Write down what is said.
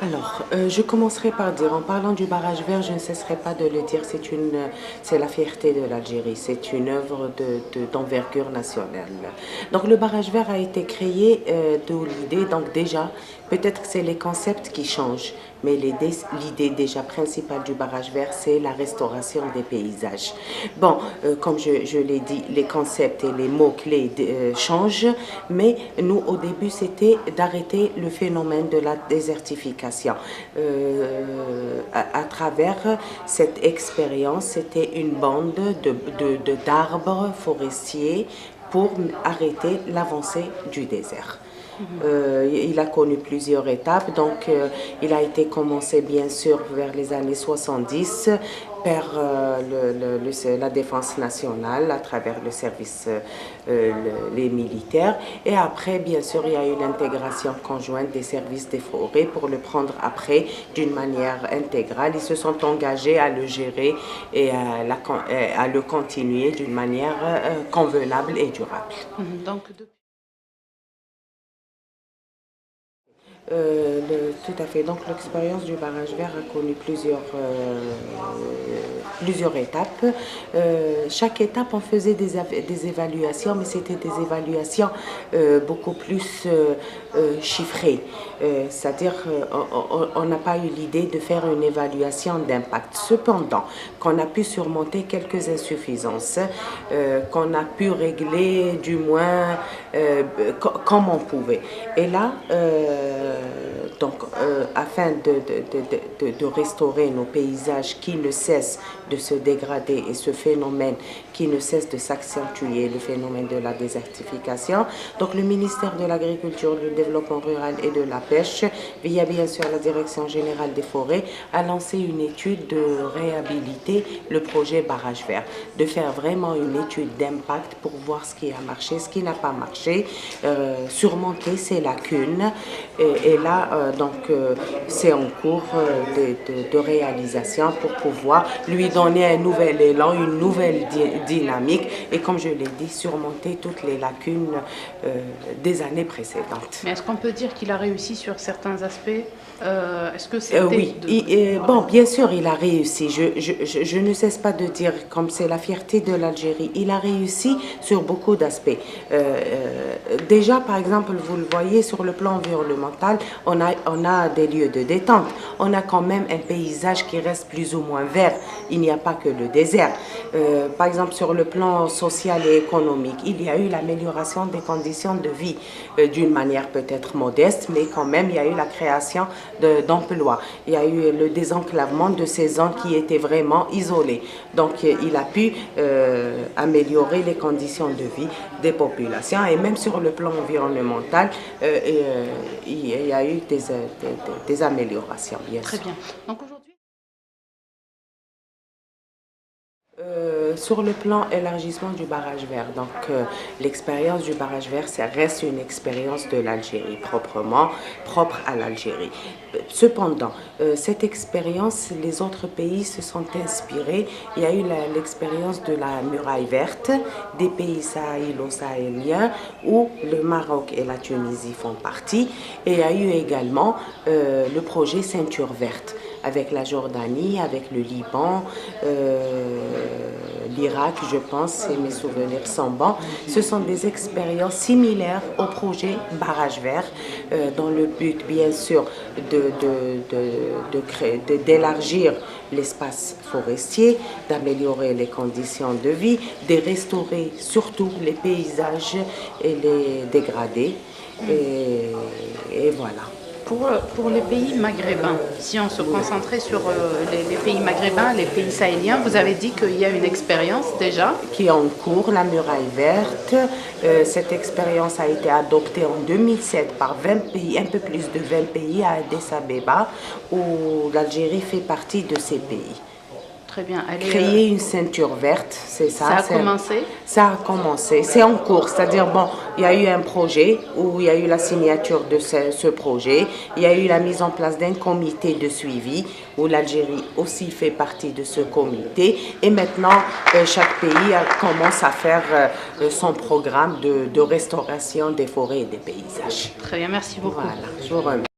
Je commencerai par dire, en parlant du barrage vert, je ne cesserai pas de le dire, c'est la fierté de l'Algérie, c'est une œuvre d'envergure nationale. Donc le barrage vert a été créé d'où l'idée, donc déjà, peut-être que c'est les concepts qui changent, mais l'idée déjà principale du barrage vert, c'est la restauration des paysages. Bon, comme je l'ai dit, les concepts et les mots-clés changent, mais nous, au début, c'était d'arrêter le phénomène de la désertification. À travers cette expérience, c'était une bande d'arbres forestiers pour arrêter l'avancée du désert. Il a connu plusieurs étapes, donc il a été commencé bien sûr vers les années 70 par la défense nationale à travers le service, les militaires, et après bien sûr il y a eu l'intégration conjointe des services des forêts pour le prendre après d'une manière intégrale. Ils se sont engagés à le gérer et à le continuer d'une manière convenable et durable. Donc, Tout à fait. Donc l'expérience du barrage vert a connu plusieurs étapes. Chaque étape, on faisait des évaluations, mais c'était des évaluations beaucoup plus chiffrées. C'est-à-dire on n'a pas eu l'idée de faire une évaluation d'impact. Cependant, qu'on a pu surmonter quelques insuffisances, qu'on a pu régler du moins comme on pouvait. Et là, afin de restaurer nos paysages qui ne cessent de se dégrader et ce phénomène qui ne cesse de s'accentuer, le phénomène de la désertification, donc le ministère de l'Agriculture, du Développement rural et de la Pêche, via bien sûr la Direction générale des forêts, a lancé une étude de réhabiliter le projet Barrage Vert, de faire vraiment une étude d'impact pour voir ce qui a marché, ce qui n'a pas marché, surmonter ses lacunes. Et là, c'est en cours de réalisation pour pouvoir lui donner un nouvel élan, une nouvelle dynamique et, comme je l'ai dit, surmonter toutes les lacunes des années précédentes. mais est-ce qu'on peut dire qu'il a réussi sur certains aspects? Est-ce que c'était Oui, bon, bien sûr, il a réussi. Je ne cesse pas de dire, comme c'est la fierté de l'Algérie, il a réussi sur beaucoup d'aspects. Déjà, par exemple, vous le voyez, sur le plan environnemental, on a des lieux de détente. On a quand même un paysage qui reste plus ou moins vert. Il n'y a pas que le désert. Par exemple, sur le plan social et économique, il y a eu l'amélioration des conditions de vie d'une manière peut-être modeste, mais quand même, il y a eu la création d'emplois. Il y a eu le désenclavement de ces zones qui étaient vraiment isolées. Donc, il a pu améliorer les conditions de vie des populations et même sur le plan environnemental, il y a eu des améliorations, bien très sûr. bien. Donc aujourd'hui, Sur le plan élargissement du barrage vert, donc l'expérience du barrage vert, ça reste une expérience de l'Algérie, propre à l'Algérie. Cependant, cette expérience, les autres pays se sont inspirés. Il y a eu l'expérience de la muraille verte des pays sahélo-sahéliens où le Maroc et la Tunisie font partie. Et il y a eu également le projet Ceinture verte avec la Jordanie, avec le Liban, l'Irak, je pense, si mes souvenirs sont bons. Ce sont des expériences similaires au projet Barrage Vert, dans le but, bien sûr, d'élargir l'espace forestier, d'améliorer les conditions de vie, de restaurer surtout les paysages et les dégrader. Et voilà. pour les pays maghrébins, si on se concentrait sur les pays maghrébins, les pays sahéliens, vous avez dit qu'il y a une expérience déjà. Qui est en cours, la muraille verte. Cette expérience a été adoptée en 2007 par 20 pays, un peu plus de 20 pays à Addis Abeba, où l'Algérie fait partie de ces pays. Très bien. Créer une ceinture verte, c'est ça. Ça a commencé? Ça a commencé. C'est en cours. C'est-à-dire, bon, il y a eu un projet où il y a eu la signature de ce projet. Il y a eu la mise en place d'un comité de suivi où l'Algérie aussi fait partie de ce comité. Et maintenant, chaque pays commence à faire son programme de restauration des forêts et des paysages. Très bien, merci beaucoup. Voilà, je vous remercie.